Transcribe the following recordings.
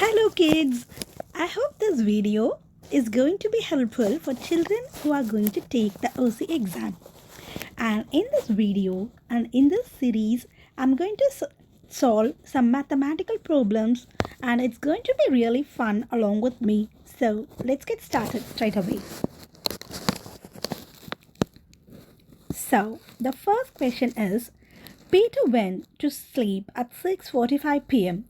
Hello kids! I hope this video is going to be helpful for children who are going to take the OC exam. And in this video and in this series, I'm going to solve some mathematical problems and it's going to be really fun along with me. So let's get started straight away. So the first question is, Peter went to sleep at 6:45 p.m.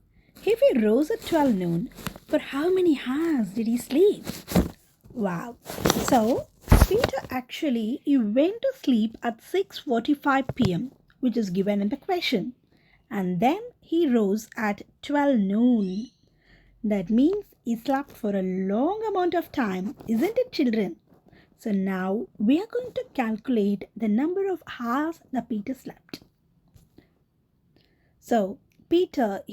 If he rose at 12 noon, for how many hours did he sleep? Wow. So Peter actually he went to sleep at 6:45 p.m., which is given in the question. And then he rose at 12 noon. That means he slept for a long amount of time, isn't it, children? So now we are going to calculate the number of hours that Peter slept. So Peter,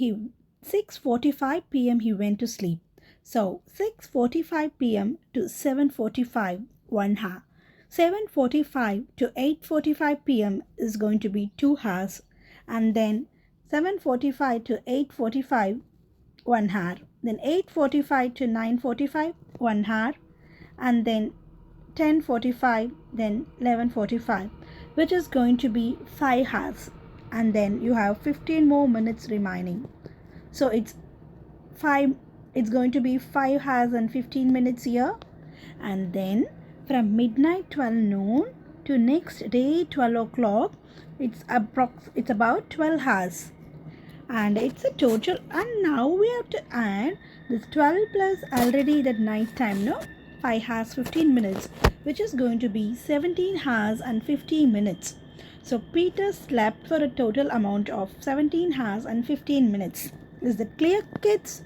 6:45 p.m. he went to sleep. So 6:45 p.m. to 7:45, 1 hour. 7:45 to 8:45 p.m. is going to be 2 hours. And then 7:45 to 8:45, 1 hour. Then 8:45 to 9:45, 1 hour. And then 10:45, then 11:45, which is going to be 5 hours. And then you have 15 more minutes remaining. So it's going to be 5 hours and 15 minutes here. And then from midnight 12 noon to next day 12 o'clock, it's about 12 hours. And it's a total, and now we have to add this 12 plus already that night time, no? 5 hours 15 minutes, which is going to be 17 hours and 15 minutes. So Peter slept for a total amount of 17 hours and 15 minutes. Is that clear, kids?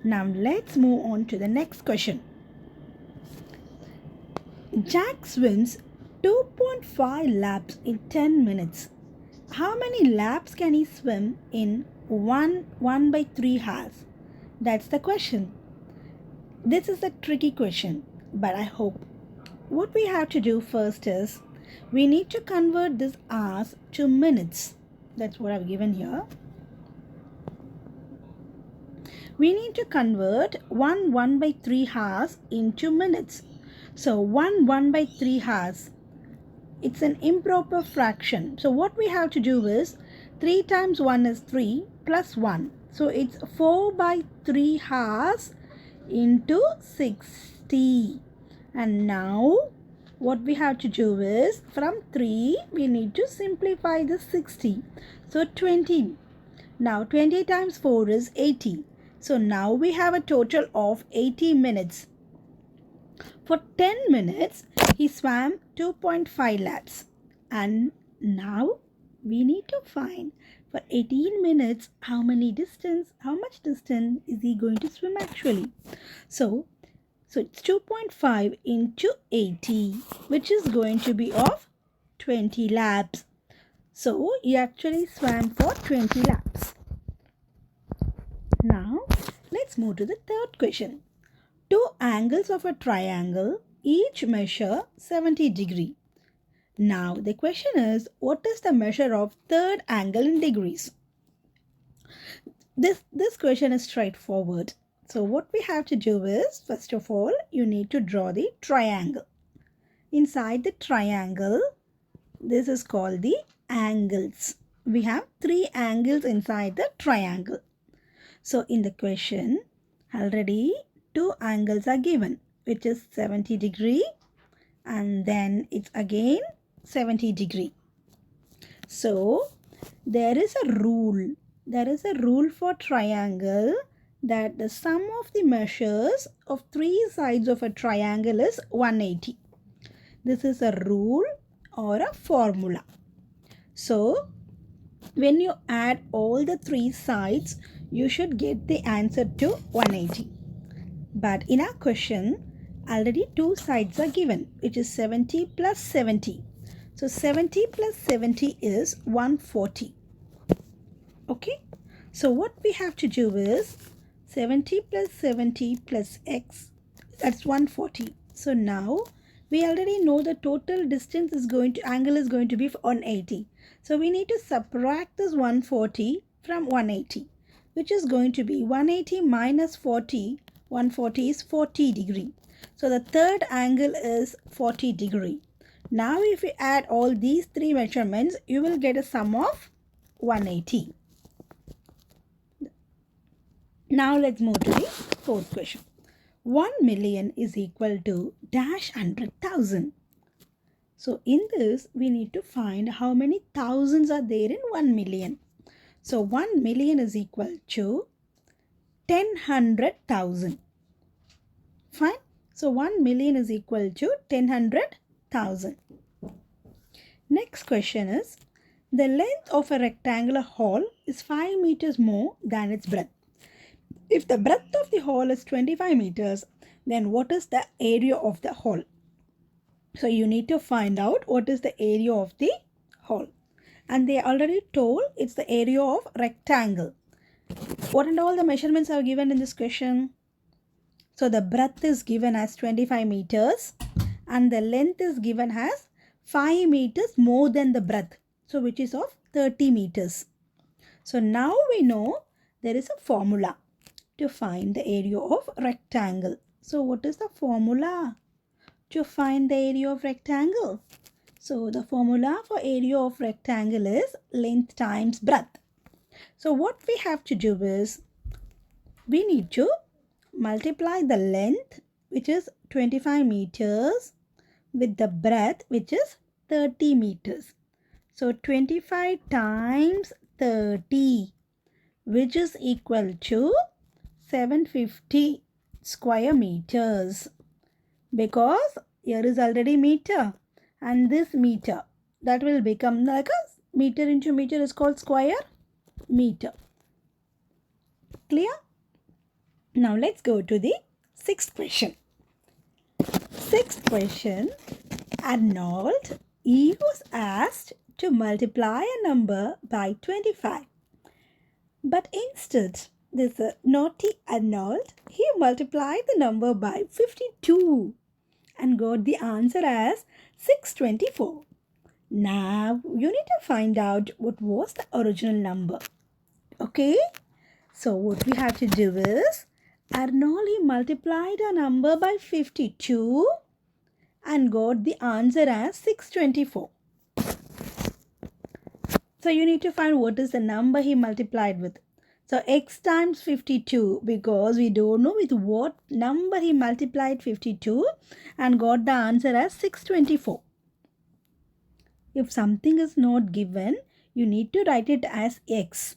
Now let's move on to the next question. Jack swims 2.5 laps in 10 minutes. How many laps can he swim in 1/3 hours? That's the question. This is a tricky question, but I hope what we have to do first is we need to convert this hours to minutes. That's what I've given here. We need to convert 1/3 hours into minutes. So 1/3 hours, it's an improper fraction. So what we have to do is 3 times 1 is 3 plus 1. So it's 4/3 hours into 60. And now what we have to do is from 3 we need to simplify the 60. So 20. Now 20 times 4 is 80. So now we have a total of 80 minutes. For 10 minutes he swam 2.5 laps. And now we need to find for 18 minutes how much distance is he going to swim actually. So it's 2.5 into 80, which is going to be of 20 laps. So he actually swam for 20 laps. Now let's move to the third question. Two angles of a triangle each measure 70 degrees. Now the question is, what is the measure of third angle in degrees? This question is straightforward. So what we have to do is, first of all, you need to draw the triangle. Inside the triangle, this is called the angles. We have 3 angles inside the triangle. So in the question, already 2 angles are given, which is 70 degree and then it's again 70 degree. So there is a rule. There is a rule for triangle that the sum of the measures of 3 sides of a triangle is 180. This is a rule or a formula. So when you add all the 3 sides, you should get the answer to 180. But in our question, already 2 sides are given, which is 70 plus 70. So 70 plus 70 is 140. Okay. So what we have to do is 70 plus 70 plus x, that's 140. So now we already know the total distance angle is going to be 180. So we need to subtract this 140 from 180, which is going to be 180 minus 40. 140 is 40 degree. So the third angle is 40 degree. Now if you add all these three measurements, you will get a sum of 180. Now let's move to the fourth question. 1 million is equal to dash 100,000. So in this, we need to find how many thousands are there in 1 million. So 1 million is equal to 10,100,000. Fine. So 1 million is equal to 10,100,000. Next question is, the length of a rectangular hall is 5 meters more than its breadth. If the breadth of the hall is 25 meters, then what is the area of the hall? So you need to find out what is the area of the hall. And they already told it's the area of rectangle. What and all the measurements are given in this question? So the breadth is given as 25 meters and the length is given as 5 meters more than the breadth. So which is of 30 meters. So now we know there is a formula to find the area of rectangle. So what is the formula to find the area of rectangle? So the formula for area of rectangle is length times breadth. So what we have to do is, we need to multiply the length, which is 25 meters, with the breadth, which is 30 meters. So 25 times 30, which is equal to 750 square meters. Because here is already meter and this meter, that will become like a meter into meter is called square meter. Clear? Now let's go to the sixth question. Sixth question, Arnold, he was asked to multiply a number by 25. But instead, this naughty Arnold, he multiplied the number by 52 and got the answer as 624. Now you need to find out what was the original number. Okay, so what we have to do is, Arnold multiplied a number by 52 and got the answer as 624. So you need to find what is the number he multiplied with. So x times 52, because we don't know with what number he multiplied 52 and got the answer as 624. If something is not given, you need to write it as x.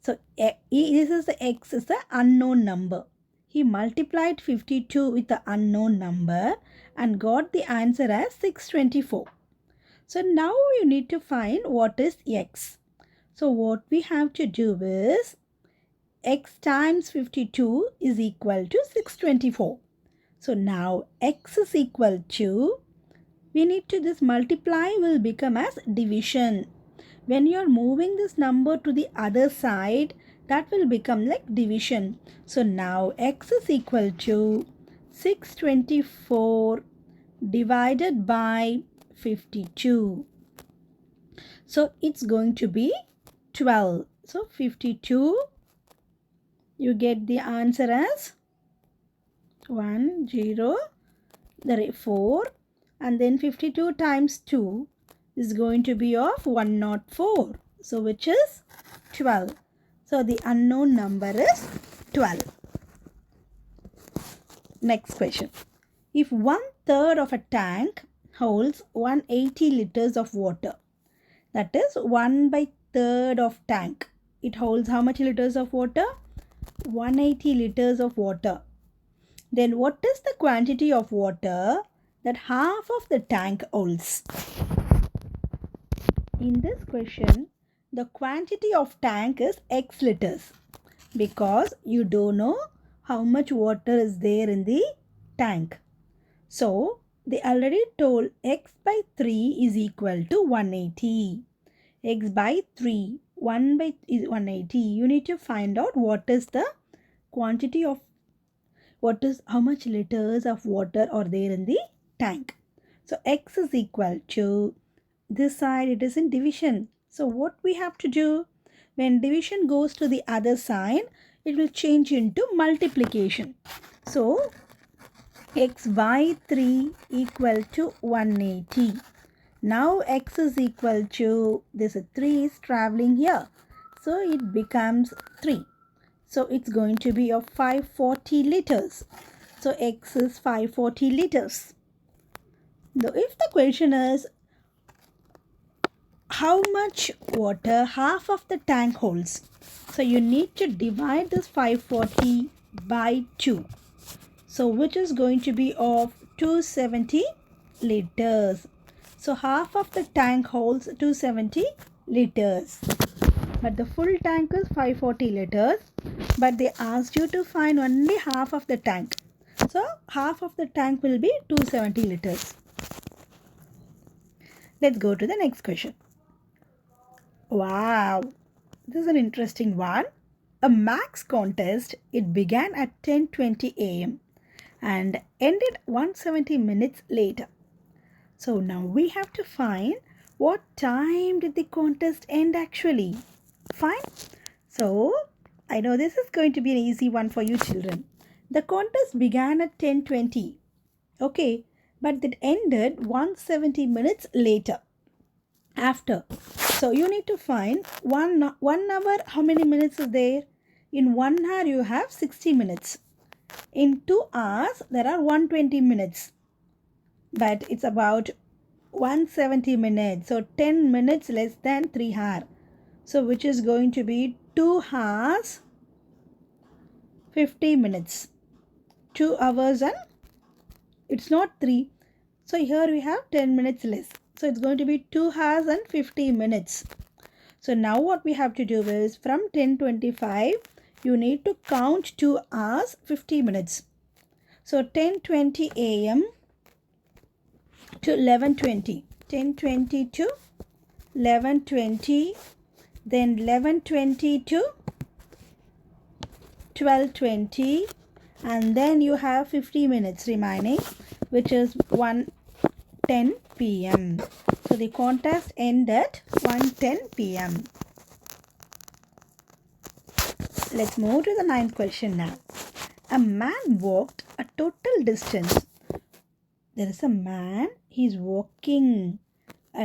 So this is the x is the unknown number. He multiplied 52 with the unknown number and got the answer as 624. So now you need to find what is x. So what we have to do is, x times 52 is equal to 624. So now x is equal to, we need to, this multiply will become as division. When you are moving this number to the other side, that will become like division. So now x is equal to 624 divided by 52. So it's going to be 12. So 52, you get the answer as 104, and then 52 times 2 is going to be of 104. So which is 12. So the unknown number is 12. Next question. If 1/3 of a tank holds 180 liters of water, that is 1/3 of tank, it holds how much liters of water? 180 liters of water. Then what is the quantity of water that half of the tank holds? In this question, the quantity of tank is x liters, because you don't know how much water is there in the tank. So they already told x by 3 is equal to 180. X by 3, 1 by is 180. You need to find out what is the quantity of, what is, how much liters of water are there in the tank. So x is equal to, this side it is in division. So what we have to do? When division goes to the other side, it will change into multiplication. So, x by 3 equal to 180. Now x is equal to, this 3 is traveling here. So, it becomes 3. So, it's going to be of 540 liters. So, x is 540 liters. Now, if the question is, how much water half of the tank holds? So, you need to divide this 540 by 2. So, which is going to be of 270 liters. So, half of the tank holds 270 liters. But the full tank is 540 liters. But they asked you to find only half of the tank. So, half of the tank will be 270 liters. Let's go to the next question. Wow, this is an interesting one. A max contest, it began at 10:20 a.m. and ended 170 minutes later. So now we have to find what time did the contest end actually. Fine. So I know this is going to be an easy one for you children. The contest began at 10:20. Okay, but it ended 170 minutes later. After. So you need to find one hour, how many minutes is there? In 1 hour you have 60 minutes. In 2 hours there are 120 minutes. But it's about 170 minutes. So 10 minutes less than 3 hours. So which is going to be 2 hours 50 minutes. 2 hours and it's not 3. So here we have 10 minutes less. So it's going to be 2 hours and 50 minutes. So now what we have to do is from 10:25, you need to count 2 hours 50 minutes. So 10:20 a.m. to 11:20. 10:20 to 11:20. Then 11:20 to 12:20. And then you have 50 minutes remaining, which is 1:10 p.m. So the contest ended at 1:10 p.m. Let's move to the 9th question now. A man walked a total distance. There is a man, he's walking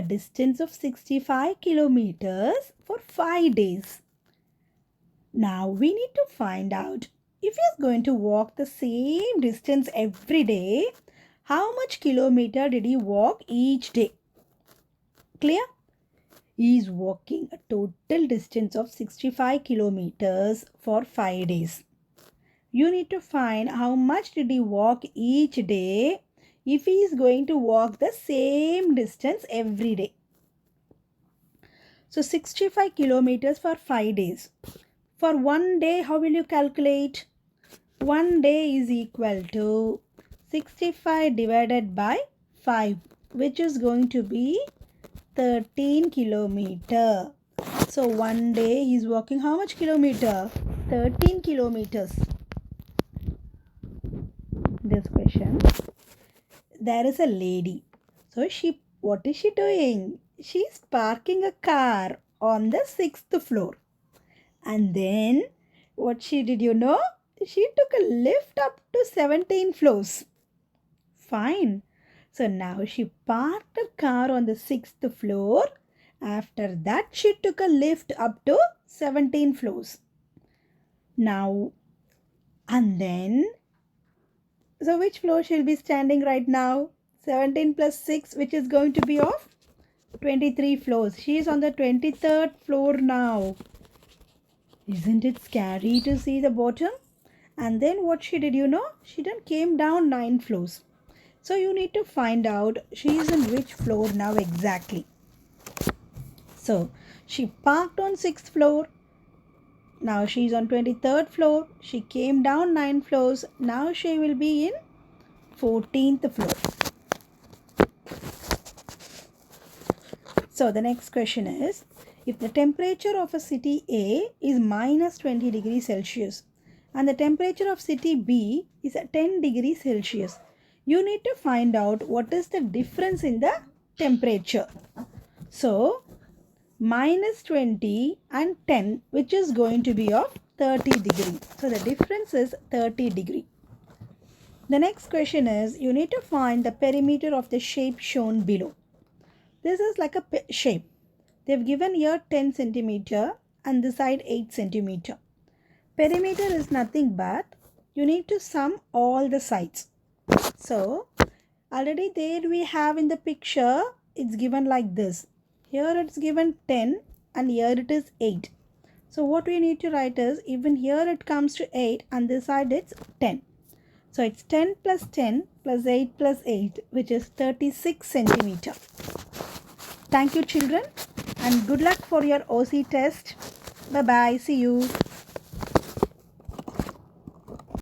a distance of 65 kilometers for 5 days. Now we need to find out, if he is going to walk the same distance every day, how much kilometer did he walk each day? Clear? He is walking a total distance of 65 kilometers for 5 days. You need to find how much did he walk each day if he is going to walk the same distance every day. So 65 kilometers for 5 days. For 1 day, how will you calculate? 1 day is equal to 65 divided by 5, which is going to be 13 kilometer. So 1 day he is walking how much kilometer? 13 kilometers. This question. There is a lady. So what is she doing? She is parking a car on the 6th floor. And then what she did, you know? She took a lift up to 17 floors. Fine. So now she parked her car on the 6th floor. After that, she took a lift up to 17 floors. Now, and then, so which floor she'll be standing right now? 17 plus 6, which is going to be of 23 floors. She is on the 23rd floor now. Isn't it scary to see the bottom? And then what she did, you know? She then came down 9 floors. So you need to find out she is in which floor now exactly. So she parked on 6th floor. Now she is on 23rd floor. She came down 9 floors. Now she will be in 14th floor. So the next question is, if the temperature of a city A is minus 20 degrees Celsius and the temperature of city B is at 10 degrees Celsius, you need to find out what is the difference in the temperature. So, minus 20 and 10, which is going to be of 30 degree. So the difference is 30 degree. The next question is, you need to find the perimeter of the shape shown below. This is like a shape. They've given here 10 centimeter and this side 8 centimeter. Perimeter is nothing but you need to sum all the sides. So already there we have in the picture, it's given like this. Here it's given 10 and here it is 8. So what we need to write is, even here it comes to 8 and this side it's 10. So it's 10 plus 10 plus 8 plus 8, which is 36 centimeter. Thank you children and good luck for your OC test. Bye bye. See you.